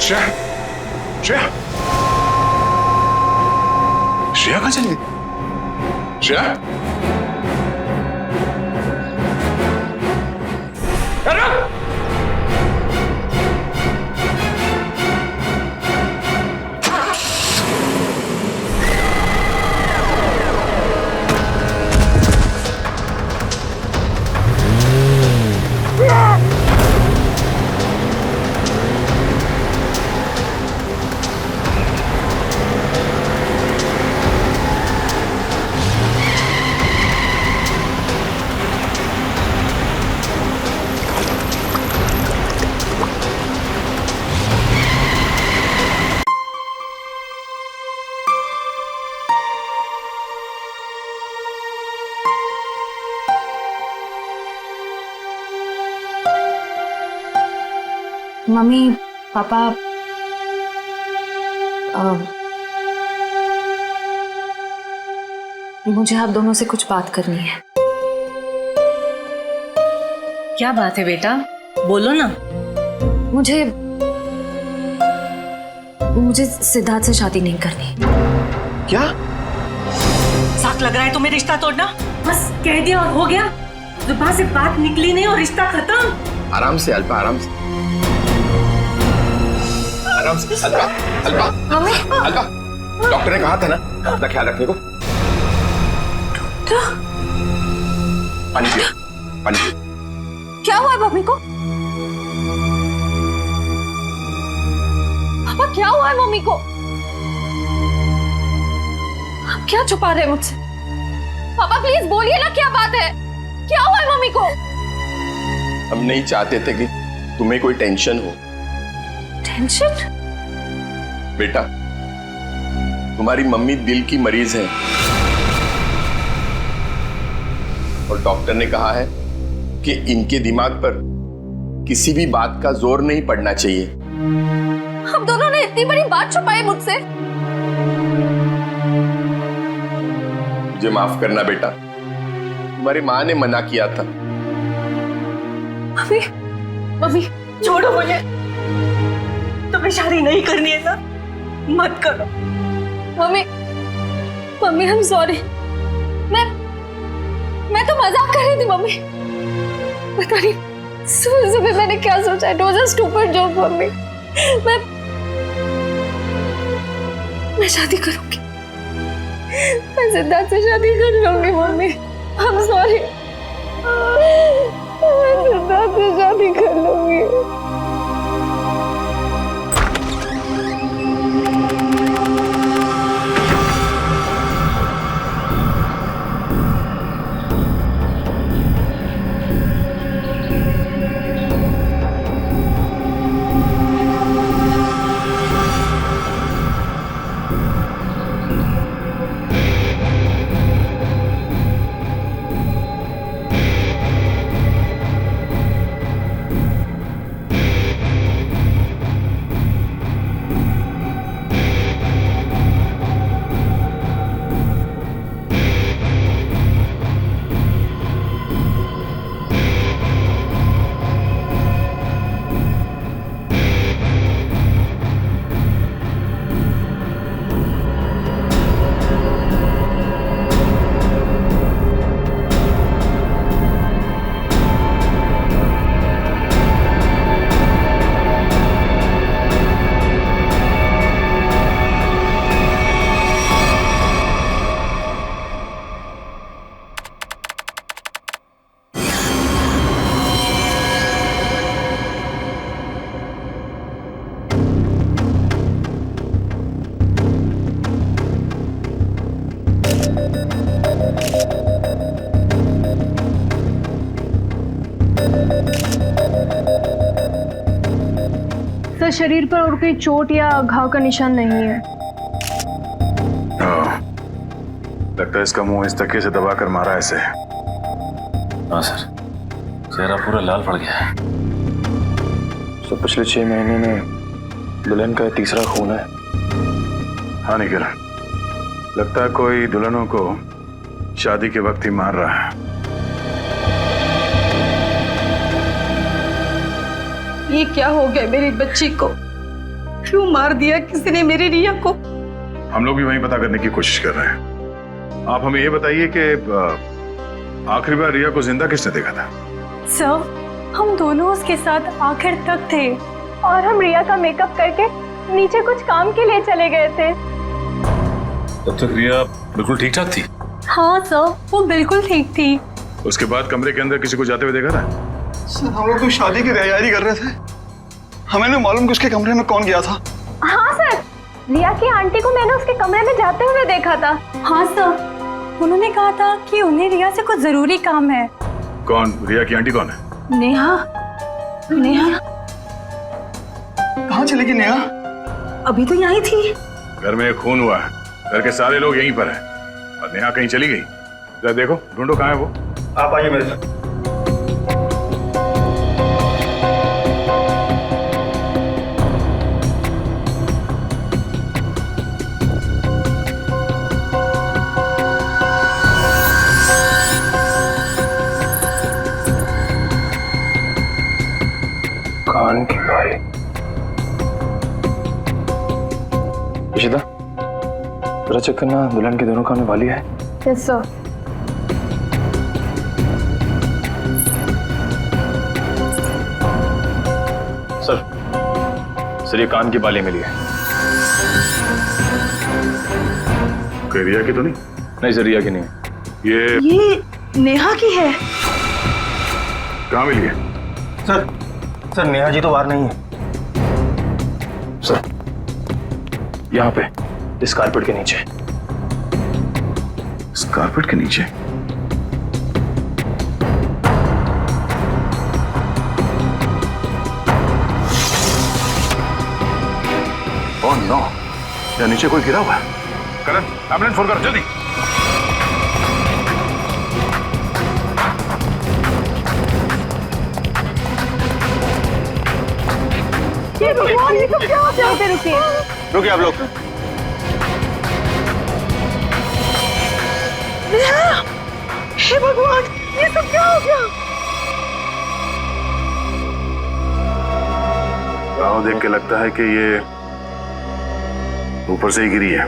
श्रेया, श्रेया, श्रेया कहाँ चली गई? श्रेया, अरे मम्मी, पापा, मुझे आप दोनों से कुछ बात करनी है। क्या बात है बेटा, बोलो ना। मुझे सिद्धार्थ से शादी नहीं करनी। क्या? साथ लग रहा है तुम्हें रिश्ता तोड़ना? बस कह दिया और हो गया, जुबान से बात निकली नहीं और रिश्ता खत्म। आराम से अल्पा, आराम से, आराम से। अल्पा, अल्पा, मम्मी, अल्पा, डॉक्टर ने कहा था ना अपना ख्याल रखने को। पानी पियो, पानी पियो। क्या हुआ है मम्मी को? पापा, क्या हुआ है मम्मी को? आप क्या छुपा रहे हैं मुझसे? पापा प्लीज बोलिए ना, क्या बात है? क्या हुआ है मम्मी को? हम नहीं चाहते थे कि तुम्हें कोई टेंशन हो। टेंशन? बेटा, तुम्हारी मम्मी दिल की मरीज है और डॉक्टर ने कहा है कि इनके दिमाग पर किसी भी बात का जोर नहीं पड़ना चाहिए। हम दोनों ने इतनी बड़ी बात छुपाई मुझसे। मुझे माफ करना बेटा, तुम्हारी माँ ने मना किया था। मम्मी, मम्मी छोड़ो मुझे, तुम्हें शादी नहीं करनी है ना, मत करो। Mummy, mummy I am sorry. मैं तो मजाक कर रही थी मम्मी। पता नहीं सुबह सुबह मैंने क्या सोचा। It was a stupid joke mummy. मैं शादी करूंगी, मैं सिद्धार्थ से शादी कर लूंगी मम्मी। आई एम सॉरी, मैं सिद्धार्थ से शादी कर लूंगी। सर, शरीर पर और कोई चोट या घाव का निशान नहीं है। लगता है इसका मुंह इस धक्के से दबा कर मारा ऐसे। हाँ सर, चेहरा पूरा लाल पड़ गया है। तो पिछले 6 महीने में दुल्हन का तीसरा खून है। हाँ निखिल, लगता है कोई दुल्हनों को शादी के वक्त ही मार रहा है। ये क्या हो गया मेरी बच्ची को? क्यों मार दिया किसी ने मेरी रिया को? हम लोग भी वही पता करने की कोशिश कर रहे हैं। आप हमें ये बताइए कि आखिरी बार रिया को जिंदा किसने देखा था? सर, हम दोनों उसके साथ आखिर तक थे और हम रिया का मेकअप करके नीचे कुछ काम के लिए चले गए थे। तब तक रिया बिल्कुल ठीक ठाक थी। हाँ सर, वो बिल्कुल ठीक थी। उसके बाद कमरे के अंदर किसी को जाते हुए देखा था? सर, हम लोग तो शादी की तैयारी कर रहे थे, हमें नहीं मालूम कि उसके कमरे में कौन गया था। हाँ सर, रिया की आंटी को मैंने उसके कमरे में जाते हुए देखा था। हाँ सर, उन्होंने कहा था कि उन्हें रिया से कुछ जरूरी काम है। कौन? रिया की आंटी कौन है? नेहा, नेहा कहाँ चली गई नेहा? अभी तो यहीं थी। घर में एक खून हुआ है, घर के सारे लोग यहीं पर हैं और नेहा कहीं चली गई। जरा देखो, ढूंढो कहाँ है वो। आप आइए मेरे साथ। कान की बाली। इशिता, जरा चेक करना दुल्हन के दोनों कान में बाली है। Yes sir. सर, ये कान की बाली मिली है। कोई रिया की तो नहीं? नहीं सर, रिया की नहीं है। ये नेहा की है। कहाँ मिली है? सर नेहा जी तो बाहर नहीं है। सर, यहाँ पे इस कारपेट के नीचे। इस कारपेट के नीचे? ओह नो, यहाँ नीचे कोई गिरा हुआ है। करण, एम्बुलेंस फोन करो जल्दी। ये भगवान, ये सब क्या हो गया? रुकिए, रुकिए आप लोग। हे भगवान, ये सब क्या हो गया? गाँव देख के लगता है कि ये ऊपर से ही गिरी है।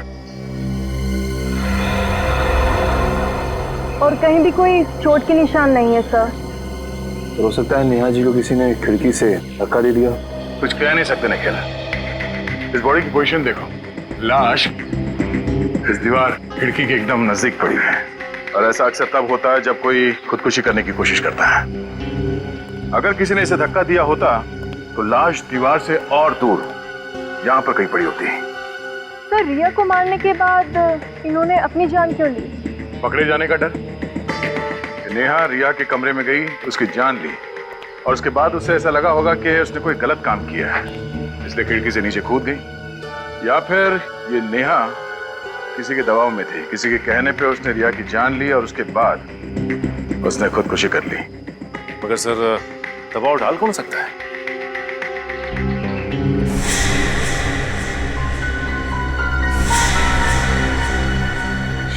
और कहीं भी कोई चोट के निशान नहीं है सर। तो हो सकता है नेहा जी को किसी ने खिड़की से धक्का दे दिया। कुछ कह नहीं सकते निखिल। इस बॉडी की पोजीशन देखो, लाश इस दीवार खिड़की के एकदम नजदीक पड़ी है। और ऐसा अक्सर तब होता है जब कोई खुदकुशी करने की कोशिश करता है। अगर किसी ने इसे धक्का दिया होता तो लाश दीवार से और दूर यहाँ पर कहीं पड़ी होती। सर, रिया को मारने के बाद इन्होंने अपनी जान क्यों ली? पकड़े जाने का डर। नेहा रिया के कमरे में गई, उसकी जान ली और उसके बाद उसे ऐसा लगा होगा कि उसने कोई गलत काम किया है, इसलिए खिड़की से नीचे कूद गई। या फिर ये नेहा किसी के दबाव में थी, किसी के कहने पे उसने रिया की जान ली और उसके बाद उसने खुदकुशी कर ली। मगर सर, दबाव डाल कौन सकता है?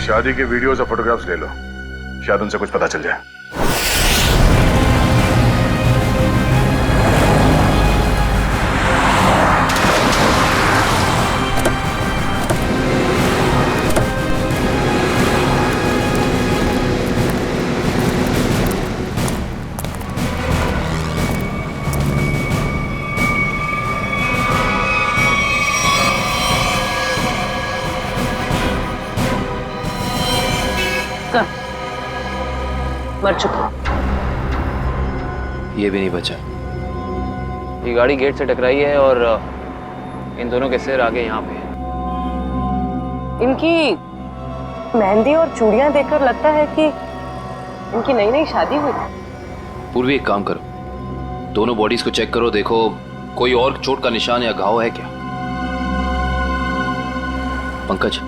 शादी के वीडियोस और फोटोग्राफ्स ले लो, शायद उनसे कुछ पता चल जाए। मर चुका। ये भी नहीं बचा। ये गाड़ी गेट से टकराई है और इन दोनों के सिर आगे यहाँ पे है। इनकी मेहंदी और चूड़ियां देखकर लगता है कि इनकी नई नई शादी हुई। पूर्वी, एक काम करो, दोनों बॉडीज को चेक करो, देखो कोई और चोट का निशान या घाव है क्या। पंकज,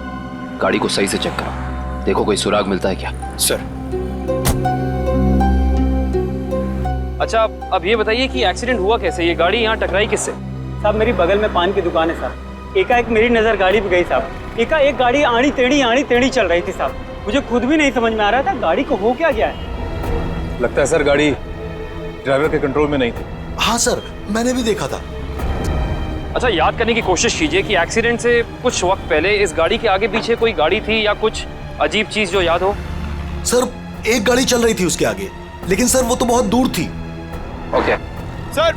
गाड़ी को सही से चेक करो, देखो कोई सुराग मिलता है क्या। सर। अच्छा, अब ये बताइए कि एक्सीडेंट हुआ कैसे? ये गाड़ी यहाँ टकराई किससे? साहब, मेरी बगल में पान की दुकान है साहब। एकाएक मेरी नज़र गाड़ी पे गई साहब। एकाएक गाड़ी आड़ी टेढ़ी चल रही थी साहब। मुझे खुद भी नहीं समझ में आ रहा था गाड़ी को हो क्या गया है। लगता है सर गाड़ी ड्राइवर के कंट्रोल में नहीं थी। हाँ सर, मैंने भी देखा था। अच्छा, याद करने की कोशिश कीजिए कि एक्सीडेंट से कुछ वक्त पहले इस गाड़ी के आगे पीछे कोई गाड़ी थी या कुछ अजीब चीज जो याद हो। सर एक गाड़ी चल रही थी उसके आगे, लेकिन सर वो तो बहुत दूर थी। Okay sir.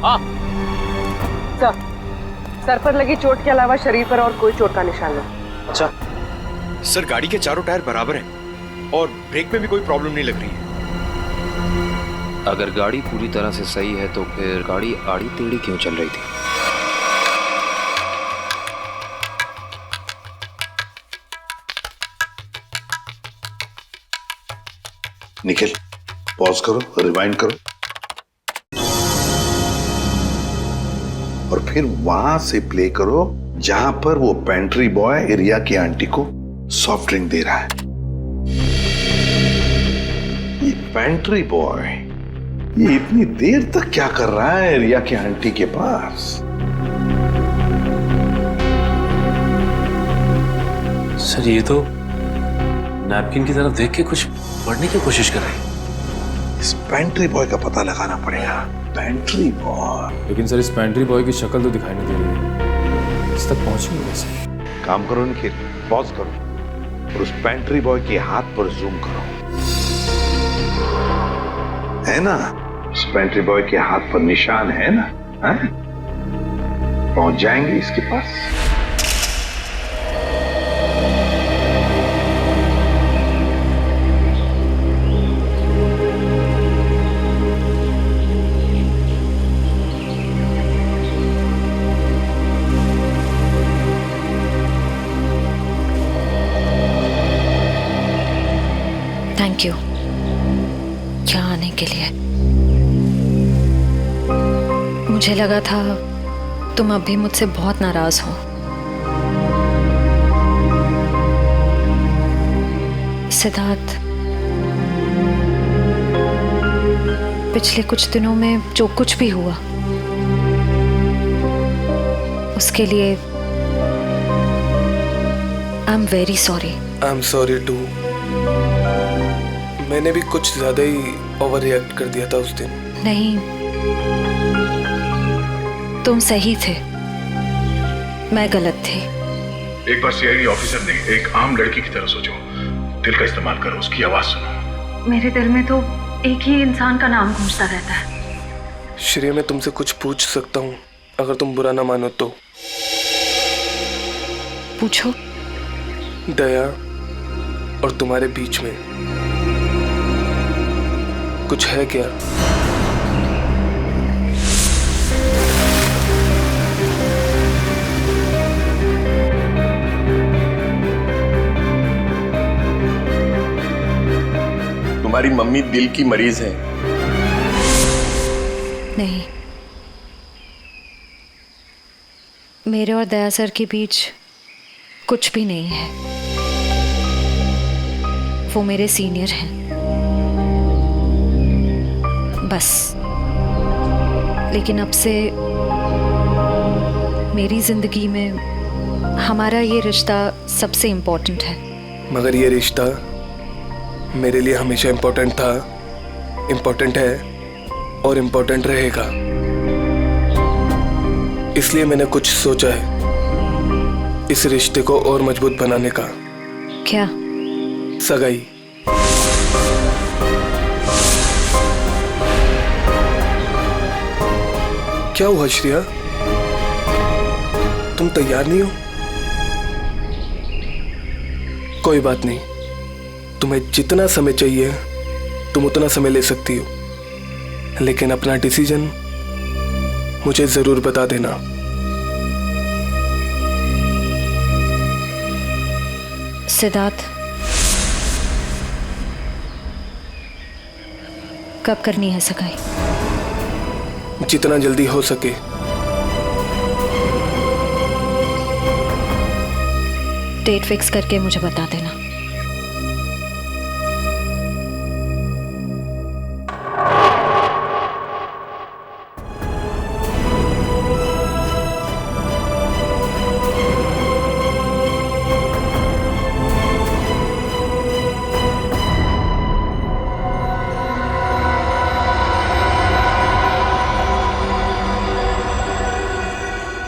हाँ सर पर लगी चोट के अलावा शरीर पर और कोई चोट का निशान नहीं। अच्छा सर, गाड़ी के चारों टायर बराबर हैं और ब्रेक में भी कोई प्रॉब्लम नहीं लग रही है। अगर गाड़ी पूरी तरह से सही है तो फिर गाड़ी आड़ी टेढ़ी क्यों चल रही थी? निखिल, पॉज करो, रिवाइंड करो और फिर वहां से प्ले करो जहां पर वो पेंट्री बॉय रिया की आंटी को सॉफ्ट ड्रिंक दे रहा है। ये पेंट्री बॉय ये इतनी देर तक क्या कर रहा है रिया की आंटी के पास? सर ये तो नैपकिन की तरफ देख के कुछ पढ़ने की कोशिश कर रहे हैं। इस पेंट्री बॉय का पता लगाना पड़ेगा। Pantry boy. लेकिन सर इस पेंट्री बॉय की शक्ल तो दिखाई नहीं दे रही है, इस तक पहुंचेंगे कैसे? काम करो निखिल, पॉज करो और उस पेंट्री बॉय के हाथ पर जूम करो। है ना, उस पेंट्री बॉय के हाथ पर निशान है ना? है? पहुंच जाएंगे इसके पास। थैंक यू यहाँ आने के लिए। मुझे लगा था तुम अभी मुझसे बहुत नाराज हो। सिद्धार्थ, पिछले कुछ दिनों में जो कुछ भी हुआ उसके लिए I am very sorry. I am sorry too. मैंने भी कुछ ज्यादा ही ओवर रिएक्ट कर दिया था उस दिन। नहीं, तुम सही थे, मैं गलत थी। एक बार सीआईडी ऑफिसर ने एक आम लड़की की तरह सोचो, दिल का इस्तेमाल करो, उसकी आवाज सुनो। मेरे दिल में तो एक ही इंसान का नाम गूंजता रहता है। श्रेया, मैं तुमसे कुछ पूछ सकता हूँ अगर तुम बुरा ना मानो तो? पूछो। दया और तुम्हारे बीच में कुछ है क्या? तुम्हारी मम्मी दिल की मरीज है। नहीं, मेरे और दया सर के बीच कुछ भी नहीं है। वो मेरे सीनियर हैं, बस। लेकिन अब से मेरी जिंदगी में हमारा ये रिश्ता सबसे इम्पोर्टेंट है। मगर ये रिश्ता मेरे लिए हमेशा इम्पोर्टेंट था, इम्पोर्टेंट है और इम्पोर्टेंट रहेगा। इसलिए मैंने कुछ सोचा है इस रिश्ते को और मजबूत बनाने का। क्या? सगाई। क्या हुआ श्रेया, तुम तैयार नहीं हो? कोई बात नहीं, तुम्हें जितना समय चाहिए तुम उतना समय ले सकती हो, लेकिन अपना डिसीजन मुझे जरूर बता देना। सिद्धार्थ, कब करनी है सगाई? जितना जल्दी हो सके। डेट फिक्स करके मुझे बता देना।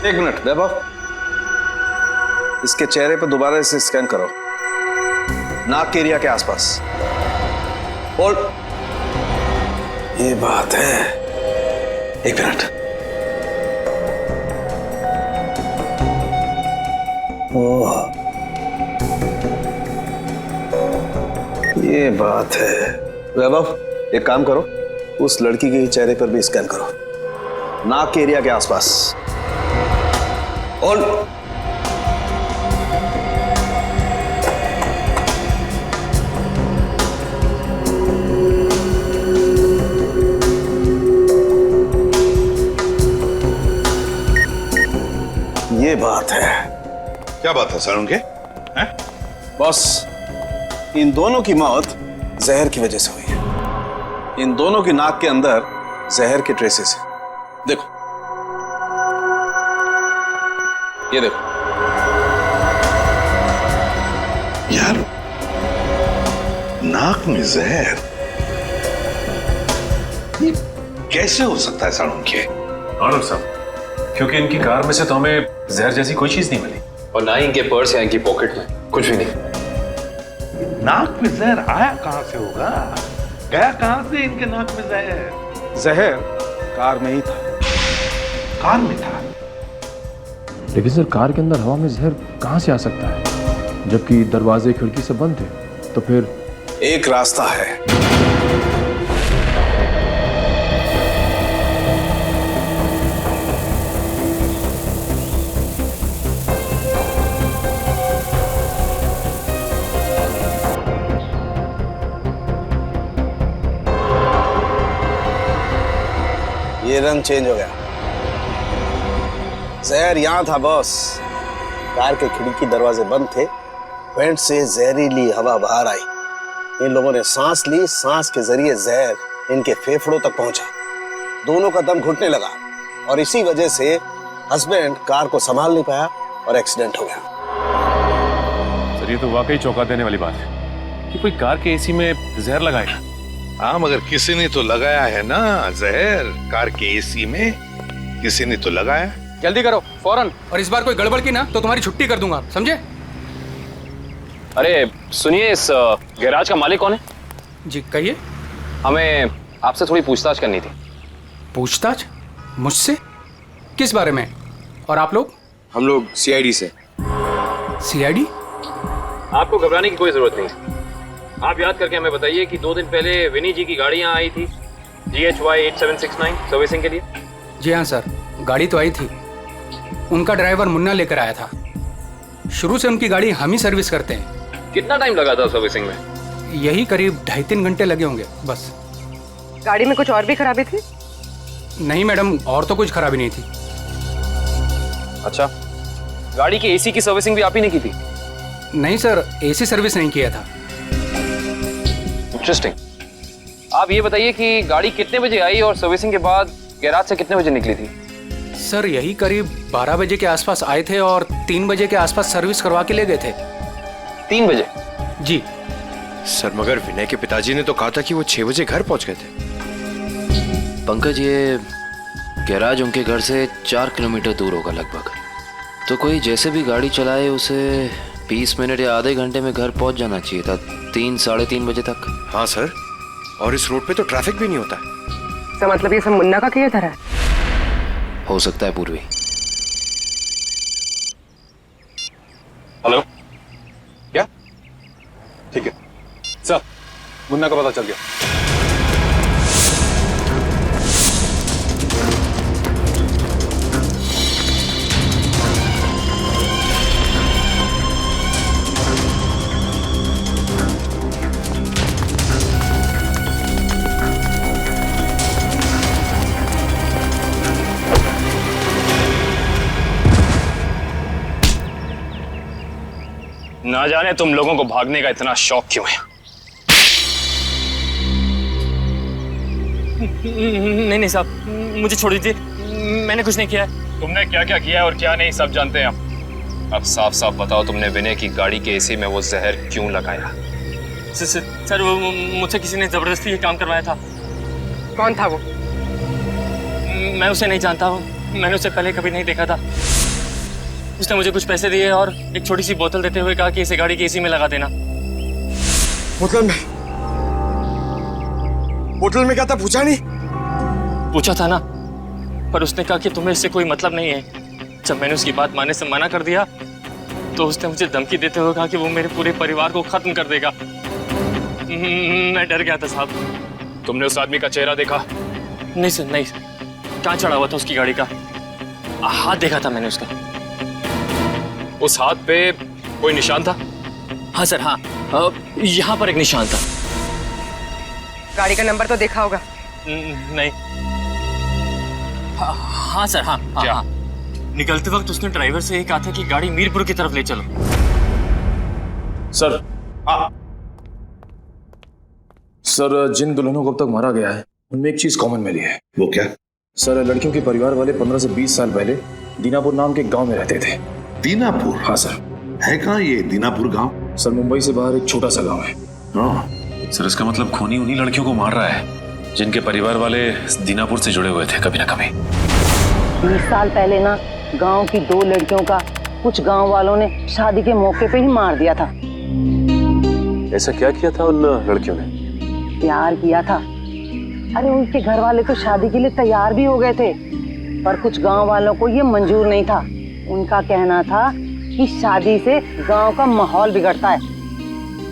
एक मिनट वैभव, इसके चेहरे पर दोबारा से स्कैन करो, नाक के एरिया के आसपास। होल्ड। ये बात है, एक मिनट। ओह, ये बात है। वैभव, एक काम करो, उस लड़की के चेहरे पर भी स्कैन करो, नाक के एरिया के आसपास। होल्ड। ये बात है। क्या बात है सर उनके? बॉस, इन दोनों की मौत जहर की वजह से हुई है। इन दोनों की नाक के अंदर जहर के ट्रेसेस हैं। देखो, ये देखो। यार, नाक में जहर ये कैसे हो सकता है सर उनके? और साहब, क्योंकि इनकी कार में से तो हमें जहर जैसी कोई चीज नहीं मिली, और ना ही इनके पर्स या इनकी पॉकेट में कुछ भी नहीं। नाक में जहर आया कहां से होगा? गया कहां से इनके नाक में जहर? जहर कार में ही था। कार में था? लेकिन सर, कार के अंदर हवा में जहर कहां से आ सकता है, जबकि दरवाजे खिड़की सब बंद थे? तो फिर एक रास्ता है। ये रंग चेंज हो गया। जहर यहां था बॉस। कार के खिड़की दरवाजे बंद थे, वेंट से जहरीली हवा बाहर आई। इन लोगों ने सांस ली, सांस के जरिए जहर इनके फेफड़ों तक पहुंचा। दोनों का दम घुटने लगा और इसी वजह से हस्बैंड कार को संभाल नहीं पाया और एक्सीडेंट हो गया। सर, ये तो वाकई चौंका देने वाली बात है कि कोई कार के एसी में जहर लगाएगा। हाँ, मगर किसी ने तो लगाया है ना जहर। कार के एसी में किसी ने तो लगाया। जल्दी करो फौरन, और इस बार कोई गड़बड़ की ना तो तुम्हारी छुट्टी कर दूंगा, समझे? अरे सुनिए, इस गैराज का मालिक कौन है? जी कहिए। हमें आपसे थोड़ी पूछताछ करनी थी। पूछताछ? मुझसे? किस बारे में? और आप लोग? हम लोग सीआईडी से। सीआईडी? आपको घबराने की कोई जरूरत नहीं। आप याद करके हमें बताइए कि 2 दिन पहले विनी जी की गाड़ी यहाँ आई थी GHY 8769 सर्विसिंग के लिए। जी हाँ सर, गाड़ी तो आई थी। उनका ड्राइवर मुन्ना लेकर आया था। शुरू से उनकी गाड़ी हम ही सर्विस करते हैं। कितना टाइम लगा था सर्विसिंग में? यही करीब 2.5-3 घंटे लगे होंगे बस। गाड़ी में कुछ और भी खराबी थी? नहीं मैडम, और तो कुछ खराबी नहीं थी। अच्छा, गाड़ी की एसी की सर्विसिंग भी आप ही ने की थी? नहीं सर, एसी सर्विस नहीं किया था। इंटरेस्टिंग। आप ये बताइए कि गाड़ी कितने बजे आई और सर्विसिंग के बाद गैराज से कितने बजे निकली थी? सर यही करीब 12 बजे के आसपास आए थे और 3 बजे के आसपास सर्विस करवा के ले गए थे। 3 बजे? जी सर, मगर विनय के पिताजी ने तो कहा था कि वो 6 बजे घर पहुंच गए थे। पंकज, ये गैराज उनके घर से 4 किलोमीटर दूर होगा लगभग। तो कोई जैसे भी गाड़ी चलाए उसे 20 मिनट या आधे घंटे में घर पहुंच जाना चाहिए था, 3-3:30 बजे तक। हाँ सर, और इस रोड पे तो ट्रैफिक भी नहीं होता। तो मतलब ये सब मुन्ना का किया था? हो सकता है पूर्वी। हेलो, क्या? ठीक है सर, मुन्ना का पता चल गया। ना जाने तुम लोगों को भागने का इतना शौक क्यों है। नहीं साहब, मुझे छोड़ दीजिए, मैंने कुछ नहीं किया है। तुमने क्या क्या किया है और क्या नहीं सब जानते हैं हम। अब साफ साफ बताओ, तुमने विनय की गाड़ी के एसी में वो जहर क्यों लगाया? सर वो मुझसे किसी ने जबरदस्ती ये काम करवाया था। कौन था वो? मैं उसे नहीं जानता हूँ, मैंने उसे पहले कभी नहीं देखा था। उसने मुझे कुछ पैसे दिए और एक छोटी सी बोतल देते हुए कहा कि इसे गाड़ी की एसी में लगा देना। बोतल में क्या था पूछा नहीं? पूछा था ना, पर उसने कहा कि तुम्हें इससे कोई मतलब नहीं है। जब मैंने उसकी बात मानने से मना कर दिया तो उसने मुझे धमकी देते हुए कहा कि वो मेरे पूरे परिवार को खत्म कर देगा। मैं डर गया था साहब। तुमने उस आदमी का चेहरा देखा? नहीं सर, नहीं। कहाँ चढ़ा हुआ था उसकी गाड़ी का? हाथ देखा था मैंने उसका। उस हाथ पे कोई निशान था? हाँ सर, हाँ। यहाँ पर एक निशान था। गाड़ी का नंबर तो देखा होगा? नहीं। हाँ सर, हाँ। क्या? हाँ। निकलते वक्त उसने ड्राइवर से ये कहा था कि गाड़ी मीरपुर की तरफ ले चलो। सर, सर जिन दुल्हनों को अब तक मारा गया है उनमें एक चीज कॉमन मिली है। वो क्या? सर, लड़कियों के परिवार वाले 15 से 20 साल पहले दीनापुर नाम के गांव में रहते थे। दीनापुर? हाँ सर। है कहाँ ये दीनापुर गांव? सर, मुंबई से बाहर एक छोटा सा गांव है। सर, इसका मतलब खूनी उन्हीं लड़कियों को मार रहा है जिनके परिवार वाले दीनापुर से जुड़े हुए थे कभी ना कभी। 20 साल पहले ना गांव की 2 लड़कियों का कुछ गांव वालों ने शादी के मौके पे ही मार दिया था। ऐसा क्या किया था उन लड़कियों ने? प्यार किया था। अरे उनके घर वाले तो शादी के लिए तैयार भी हो गए थे, पर कुछ गांव वालों को ये मंजूर नहीं था। उनका कहना था कि शादी से गांव का माहौल बिगड़ता है।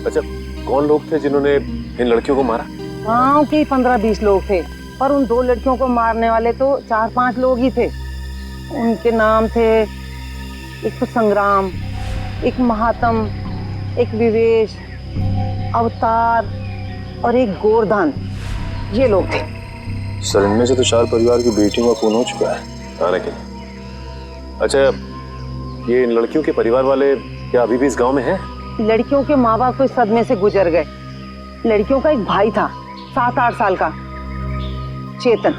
अच्छा, कौन लोग थे जिन्होंने इन लड़कियों को मारा? गांव के 15-20 लोग थे, पर उन 2 लड़कियों को मारने वाले तो 4-5 लोग ही थे। उनके नाम थे, एक तो संग्राम, एक महात्म, एक विवेश, अवतार और एक गोरधान। ये लोग थे। सर, इनमें से तो 4 परिवार की बेटियों का खून हो चुका है। आने के। अच्छा, ये इन लड़कियों के परिवार वाले क्या अभी भी इस गांव में हैं? लड़कियों के माँ बाप इस सदमे से गुजर गए। लड़कियों का एक भाई था 7-8 साल का, चेतन।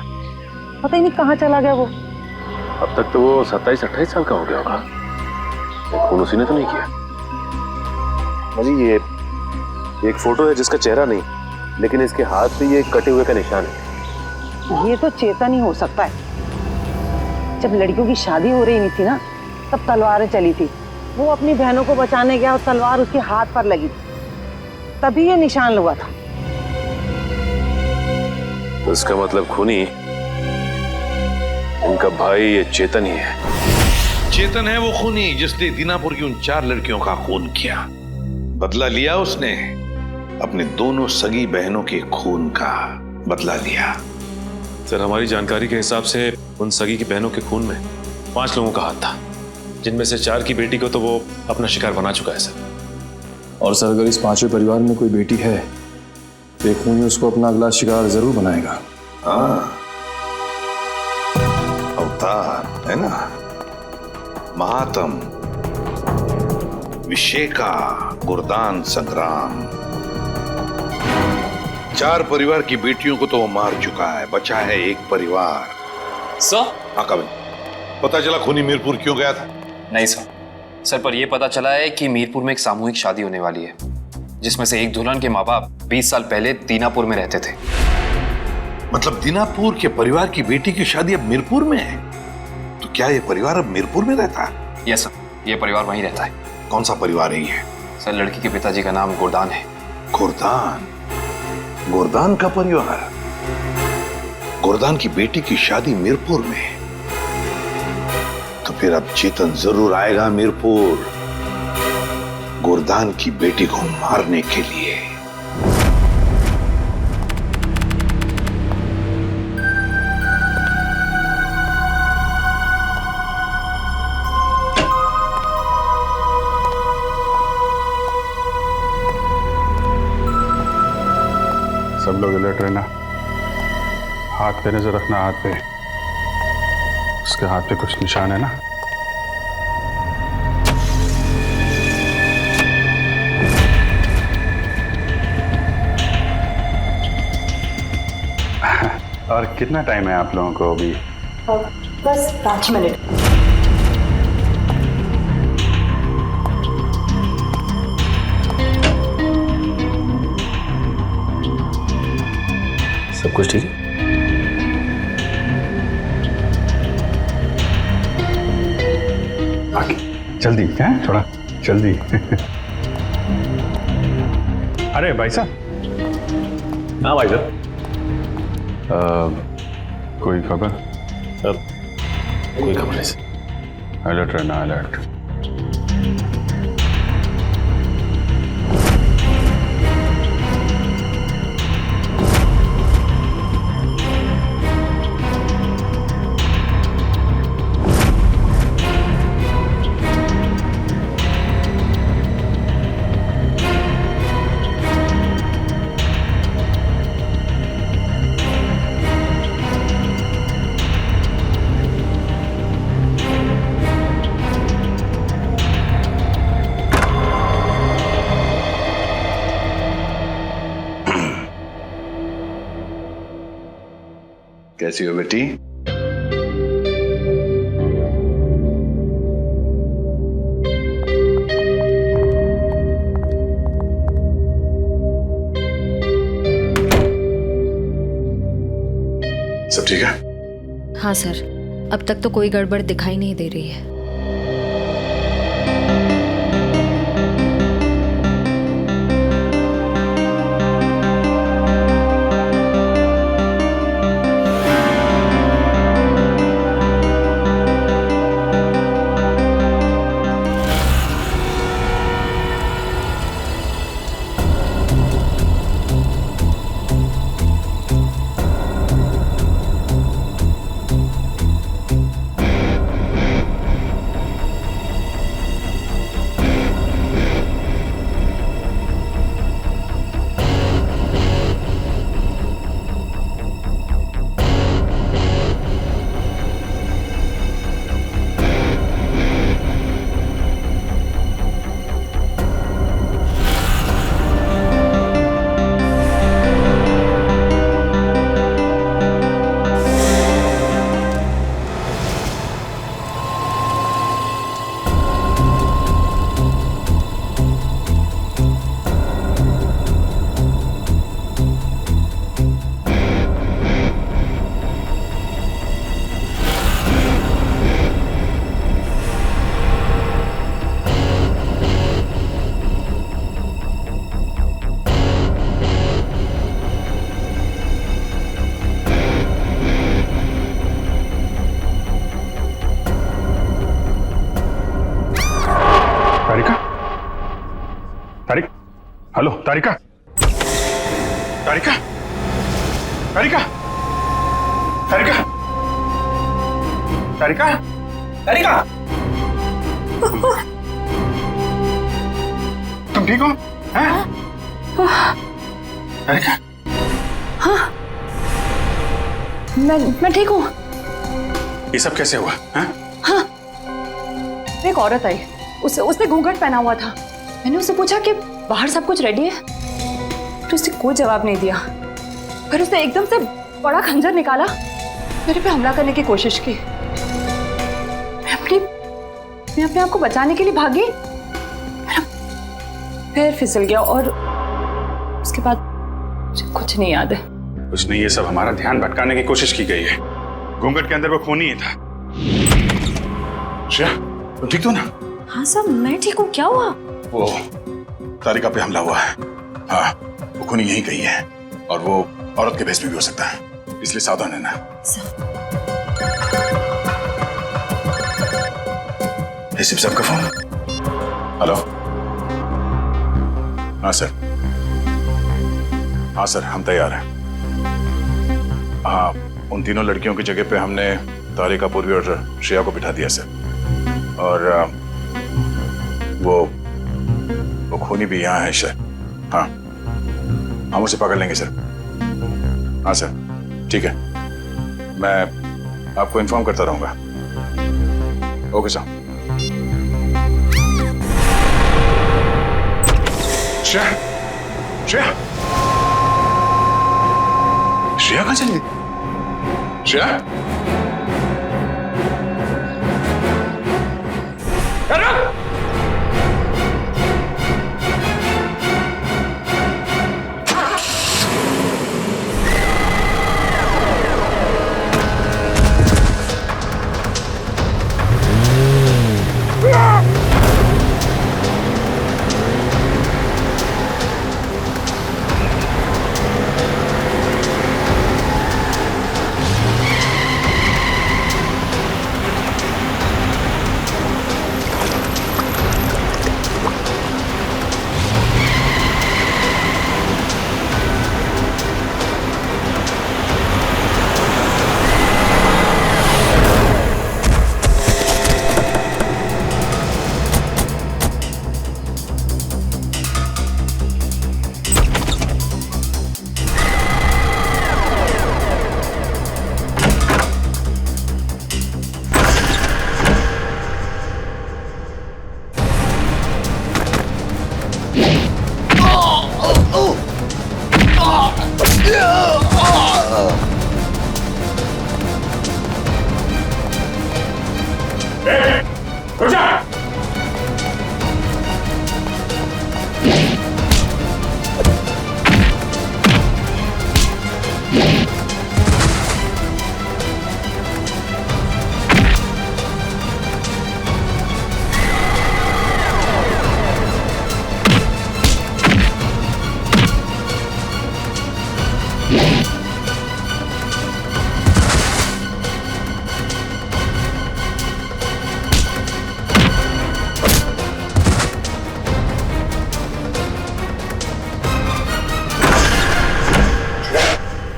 पता ही नहीं कहाँ चला गया वो। अब तक तो वो 27-28 साल का हो गया होगा। खून उसी ने तो नहीं किया। अजी, ये एक फोटो है जिसका चेहरा नहीं, लेकिन इसके हाथ पे ये कटे हुए का निशान है। ये तो चेतन ही हो सकता है। जब लड़कियों की शादी हो रही नहीं थी ना, तब तलवारें चली थी। वो अपनी बहनों को बचाने गया और तलवार उसके हाथ पर लगी, तभी ये निशान लगा था। तो इसका मतलब खूनी इनका भाई ये चेतन ही है। चेतन है वो खूनी जिसने दीनापुर की उन 4 लड़कियों का खून किया। बदला लिया उसने, अपने दोनों सगी बहनों के खून का बदला लिया। सर, हमारी जानकारी के हिसाब से उन सगी की बहनों के खून में 5 लोगों का हाथ था, जिनमें से 4 की बेटी को तो वो अपना शिकार बना चुका है सर। और सर, अगर इस 5वें परिवार में कोई बेटी है तो एक खूनी उसको अपना अगला शिकार जरूर बनाएगा। हाँ, अवतार है ना, महात्म, विशेका, गुरदान, संग्राम। 4 परिवार की बेटियों को तो वो मार चुका है, बचा है एक परिवार। सर? हाँ कविन, पता चला खूनी मीरपुर क्यों गया था? नहीं सर, पर यह पता चला है कि मीरपुर में एक सामूहिक शादी होने वाली है, जिसमें से एक दुल्हन के माँ बाप 20 साल पहले दीनापुर में रहते थे। मतलब दीनापुर के परिवार की बेटी की शादी अब मीरपुर में है? तो क्या ये परिवार अब मीरपुर में रहता है? यस सर, ये परिवार वहीं रहता है। कौन सा परिवार है ये? सर, लड़की के पिताजी का नाम गोरदान है। गोरदान? गोरदान का परिवार? गोरदान की बेटी की शादी मीरपुर में, तो फिर अब चेतन जरूर आएगा मीरपुर गोरदान की बेटी को मारने के लिए। सब लोग अलर्ट रहना, हाथ पे नजर रखना। हाथ पे, उसके हाथ पे कुछ निशान है ना? और कितना टाइम है आप लोगों को अभी? बस 5 मिनट। सब कुछ ठीक है? जल्दी है, थोड़ा जल्दी। अरे भाई साहब। हाँ भाई साहब। कोई खबर? कोई खबर नहीं सर। अलर्ट रहना, अलर्ट। कैसी हो बेटी? सब ठीक है? हाँ सर, अब तक तो कोई गड़बड़ दिखाई नहीं दे रही है। हेलो तारिका, तारिका, तारिका, तारिका, तारिका, तारिका, तुम ठीक हो? हैं? तारिका? हाँ, मैं ठीक हूँ। ये सब कैसे हुआ? हैं? हाँ, एक औरत आई, उसने घूंघट पहना हुआ था। मैंने उससे पूछा कि बाहर सब कुछ रेडी है, तो उसने कोई जवाब नहीं दिया। फिर उसने एकदम से बड़ा खंजर निकाला, मेरे पे हमला करने की कोशिश की। मैं अपने आप को बचाने के लिए भागी, पैर फिसल गया और उसके बाद मुझे कुछ नहीं याद है। कुछ नहीं, ये सब हमारा ध्यान भटकाने की कोशिश की गई है। घूंघट के अंदर वो खून ही था। श्रेया, तुम ठीक हो ना? हाँ सब, मैं ठीक हूँ। क्या हुआ? वो तारिका पे हमला हुआ है। हाँ, वो खूनी यहीं कहीं है और वो औरत के भेष में भी हो सकता है, इसलिए सावधान रहना। एसीपी साहब का फोन। हेलो। हाँ सर, हाँ सर, हम तैयार हैं। हाँ, उन तीनों लड़कियों की जगह पे हमने तारिका, पूर्वी और श्रेया को बिठा दिया सर। और वो खूनी भी यहाँ है शायद। हाँ, हम उसे पकड़ लेंगे सर। हाँ सर, ठीक है, मैं आपको इन्फॉर्म करता रहूंगा। Okay sir. श्रेया, श्रेया, श्रेया कहाँ चली गई? श्रेया, Yeah!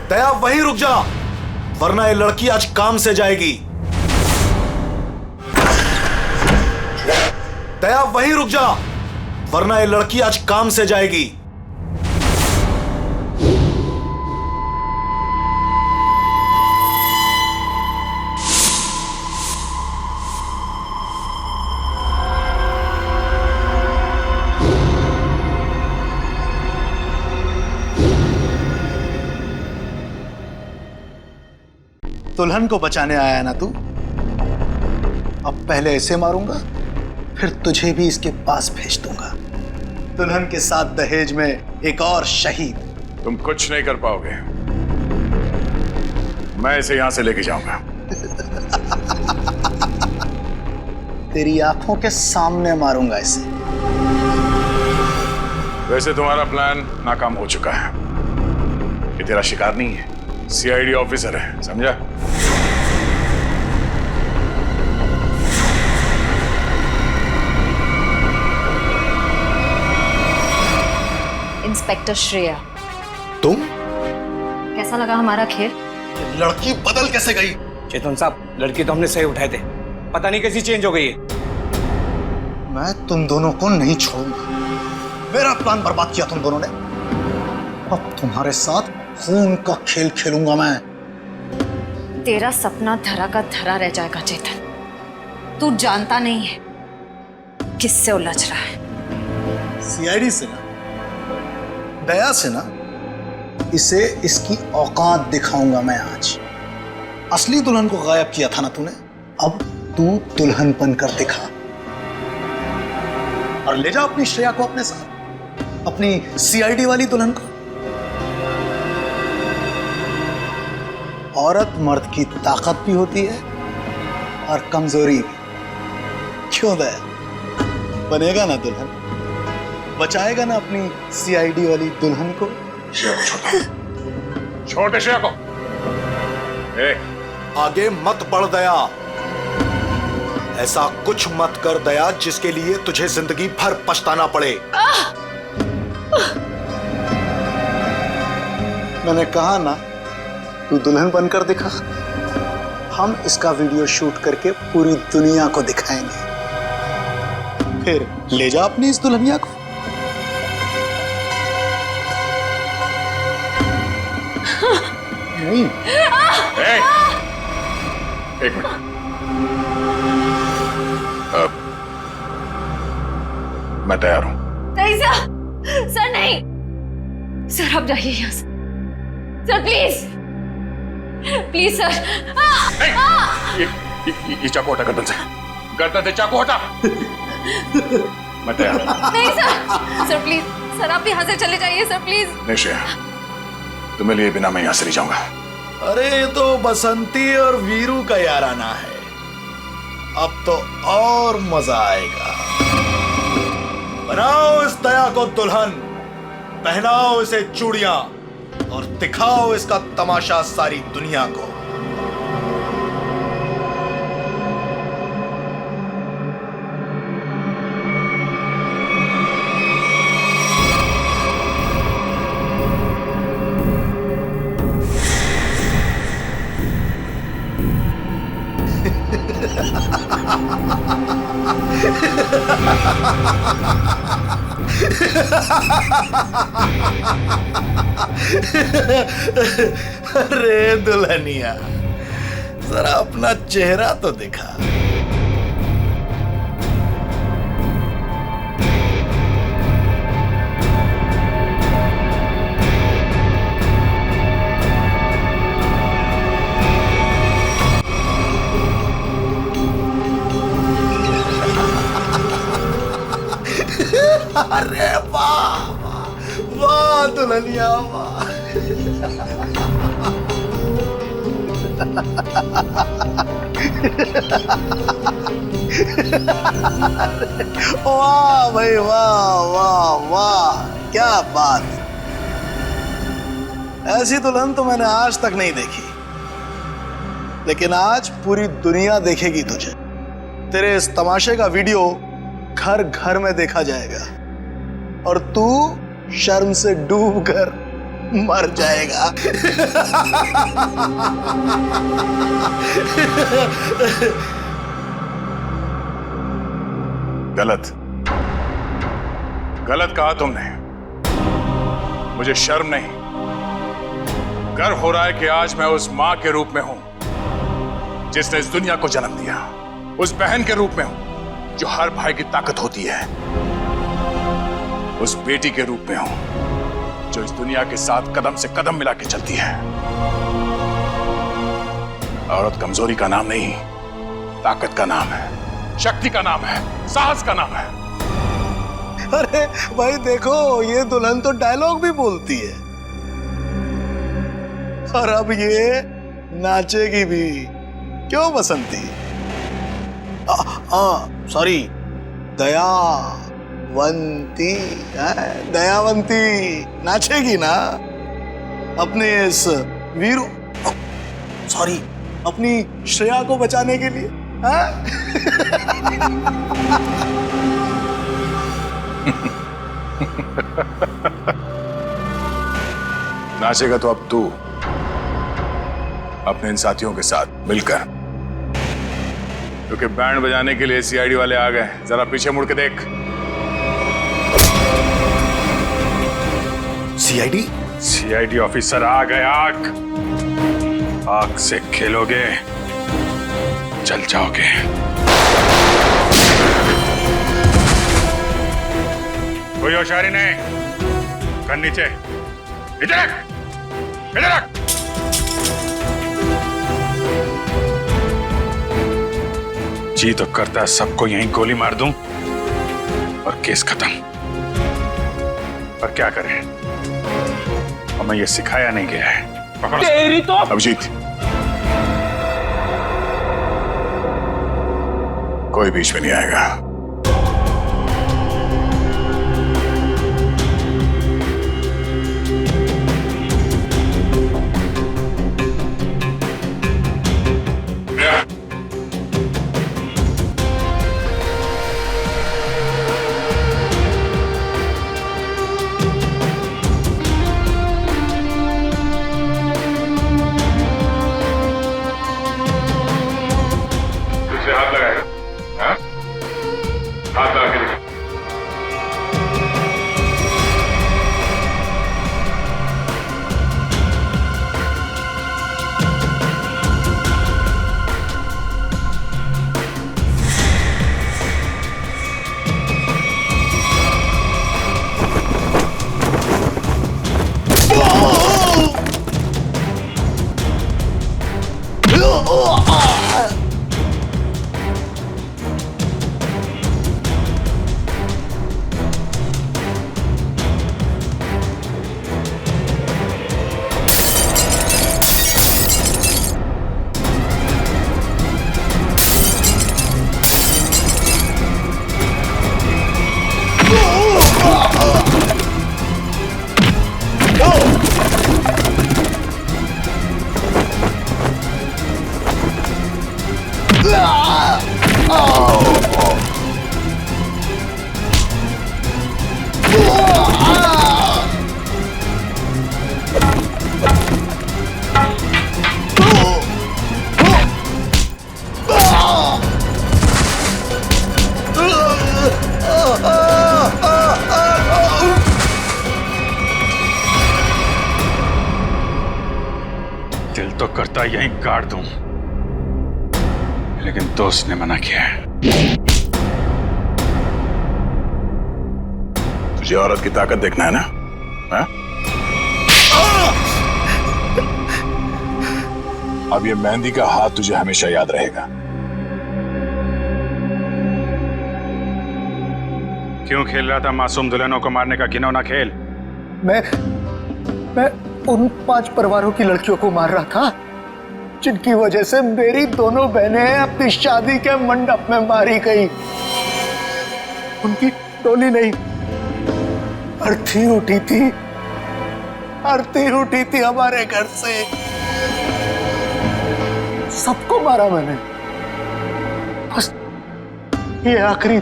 दया वहीं रुक जा, वरना ये लड़की आज काम से जाएगी। दया वहीं रुक जा, वरना ये लड़की आज काम से जाएगी। दुल्हन को बचाने आया ना तू? अब पहले ऐसे मारूंगा, फिर तुझे भी इसके पास भेज दूंगा। दुल्हन के साथ दहेज में एक और शहीद। तुम कुछ नहीं कर पाओगे, मैं इसे यहां से लेके जाऊंगा। तेरी आंखों के सामने मारूंगा इसे। वैसे तुम्हारा प्लान नाकाम हो चुका है। ये तेरा शिकार नहीं है, सीआईडी ऑफिसर है, समझा? इंस्पेक्टर श्रेया, तुम? कैसा लगा हमारा खेल? लड़की बदल कैसे गई? चेतन साहब, लड़की तो हमने सही उठाए थे, पता नहीं कैसी चेंज हो गई है। मैं तुम दोनों को नहीं छोड़ूंगा। मेरा प्लान बर्बाद किया तुम दोनों ने, अब तुम्हारे साथ खून का खेल खेलूंगा मैं। तेरा सपना धरा का धरा रह जाएगा चेतन। तू जानता नहीं है किससे उलझ रहा है। सीआईडी से ना, दया से ना, इसे इसकी औकात दिखाऊंगा मैं आज। असली दुल्हन को गायब किया था ना तूने, अब तू दुल्हन बनकर दिखा और ले जा अपनी श्रेया को अपने साथ, अपनी सीआईडी वाली दुल्हन को। औरत मर्द की ताकत भी होती है और कमजोरी भी। क्यों दया? बनेगा ना दुल्हन? बचाएगा ना अपनी सीआईडी वाली दुल्हन को? छोटे श्रेया को। आगे मत बढ़ दया, ऐसा कुछ मत कर दया जिसके लिए तुझे जिंदगी भर पछताना पड़े। मैंने कहा ना, तू दुल्हन बनकर दिखा। हम इसका वीडियो शूट करके पूरी दुनिया को दिखाएंगे, फिर ले जा अपनी इस दुल्हनिया को। नहीं। एक मिनट, मैं तैयार हूं। नहीं सर, सर नहीं, सर आप जाइए यहाँ से। Sir please, please sir. ये चाकू हटा गर्दन से, गर्दन से चाकू हटा। मैं तैयार हूं। नहीं सर, सर प्लीज, सर आप यहाँ से चले जाइए सर प्लीज। नहीं श्रेया, तुम्हें लिए बिना मैं यहां से नहीं जाऊंगा। अरे ये तो बसंती और वीरू का याराना है, अब तो और मजा आएगा। बनाओ इस दया को दुल्हन, पहनाओ इसे चूड़ियां और दिखाओ इसका तमाशा सारी दुनिया को। अरे दुल्हनिया, जरा अपना चेहरा तो दिखा। अरे वाह वाह दुल्हनिया वाह। वाह भाई वाह वाह वाह, क्या बात। ऐसी दुल्हन तो मैंने आज तक नहीं देखी, लेकिन आज पूरी दुनिया देखेगी तुझे। तेरे इस तमाशे का वीडियो घर घर में देखा जाएगा और तू शर्म से डूब कर मर जाएगा। गलत गलत कहा तुमने। मुझे शर्म नहीं, गर्व हो रहा है कि आज मैं उस मां के रूप में हूं जिसने इस दुनिया को जन्म दिया, उस बहन के रूप में हूं जो हर भाई की ताकत होती है, उस बेटी के रूप में हूं जो इस दुनिया के साथ कदम से कदम मिला के चलती है। औरत कमजोरी का नाम नहीं, ताकत का नाम है, शक्ति का नाम है, साहस का नाम है। अरे भाई देखो, ये दुल्हन तो डायलॉग भी बोलती है और अब ये नाचेगी भी। क्यों बसंती? सॉरी, दयावंती। दयावंती नाचेगी ना अपने इस वीरू, सॉरी, अपनी श्रेया को बचाने के लिए। नाचेगा तो अब तू अपने इन साथियों के साथ मिलकर, क्योंकि बैंड बजाने के लिए सीआईडी वाले आ गए। जरा पीछे मुड़ के देख। सीआईडी? सीआईडी ऑफिसर आ गए। आग से खेलोगे जल जाओगे। कोई होशियारी नहीं, कर नीचे, इधर रख, इधर रख। जी तो करता है सबको यहीं गोली मार दूं और केस खत्म, पर क्या करें, हमें ये सिखाया नहीं गया है। तेरी तो अभिजीत, कोई बीच में नहीं आएगा। दिल तो करता यहीं गाड़ दूं, लेकिन दोस्त ने मना किया है। तुझे औरत की ताकत देखना है ना? हा? अब ये मेहंदी का हाथ तुझे हमेशा याद रहेगा। क्यों खेल रहा था मासूम दुल्हनों को मारने का घिनौना खेल? मैं उन 5 परिवारों की लड़कियों को मार रहा था जिनकी वजह से मेरी दोनों बहनें अपनी शादी के मंडप में मारी गई। उनकी टोली नहीं, अर्थी उठी थी, आरती उठी थी हमारे घर से। सबको मारा मैंने, बस ये आखिरी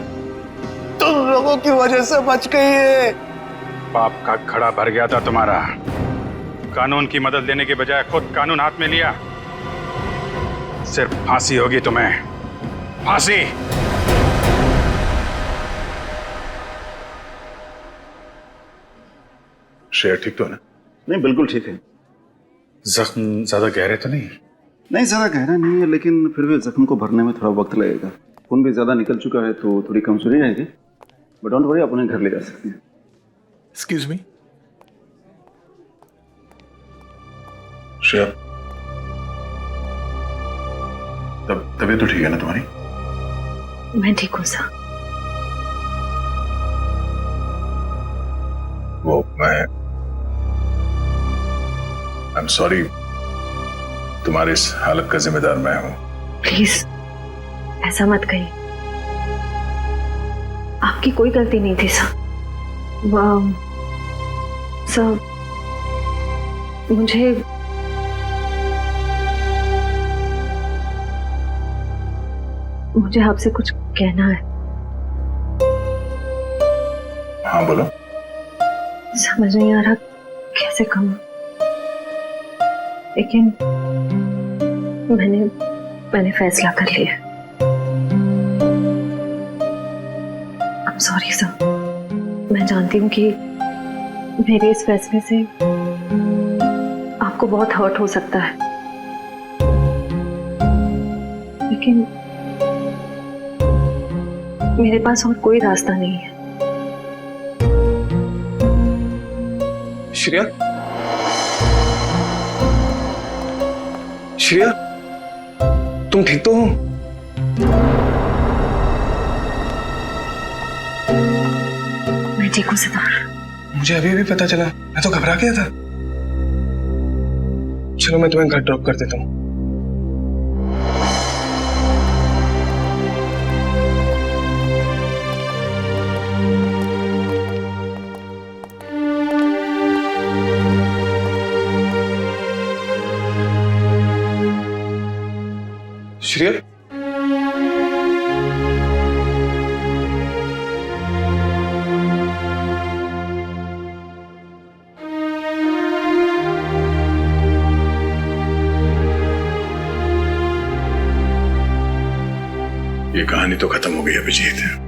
तुम लोगों की वजह से बच गई है। पाप का खड़ा भर गया था तुम्हारा। कानून की मदद लेने के बजाय खुद कानून हाथ में लिया। सिर्फ फांसी होगी तुम्हें, फांसी। श्रेया ठीक तो है ना? नहीं, बिल्कुल ठीक है। जख्म ज्यादा गहरे तो नहीं? नहीं, ज्यादा गहरा नहीं है, लेकिन फिर भी जख्म को भरने में थोड़ा वक्त लगेगा। खून भी ज्यादा निकल चुका है तो थोड़ी कमजोरी रहेगी, बट डोंट वरी, आप उन्हें घर ले जा सकते हैं। Excuse me. श्रेया, तबीयत तो ठीक है ना तुम्हारी? मैं ठीक हूँ सर। वो आई एम सॉरी, तुम्हारी इस हालत का जिम्मेदार मैं हूं। प्लीज ऐसा मत कहिए, आपकी कोई गलती नहीं थी सर। सर मुझे आपसे कुछ कहना है। हाँ बोलो। समझ नहीं आ रहा कैसे कहूं, लेकिन मैंने फैसला कर लिया। I'm sorry सर, मैं जानती हूँ कि मेरे इस फैसले से आपको बहुत हर्ट हो सकता है, लेकिन मेरे पास और कोई रास्ता नहीं है। श्रेया, श्रेया, तुम ठीक तो हो? मैं ठीक हूँ सितार। मुझे अभी पता चला, मैं तो घबरा गया था। चलो मैं तुम्हें घर ड्रॉप कर देता हूँ। श्रेया, ये कहानी तो खत्म हो गई अभिजीत।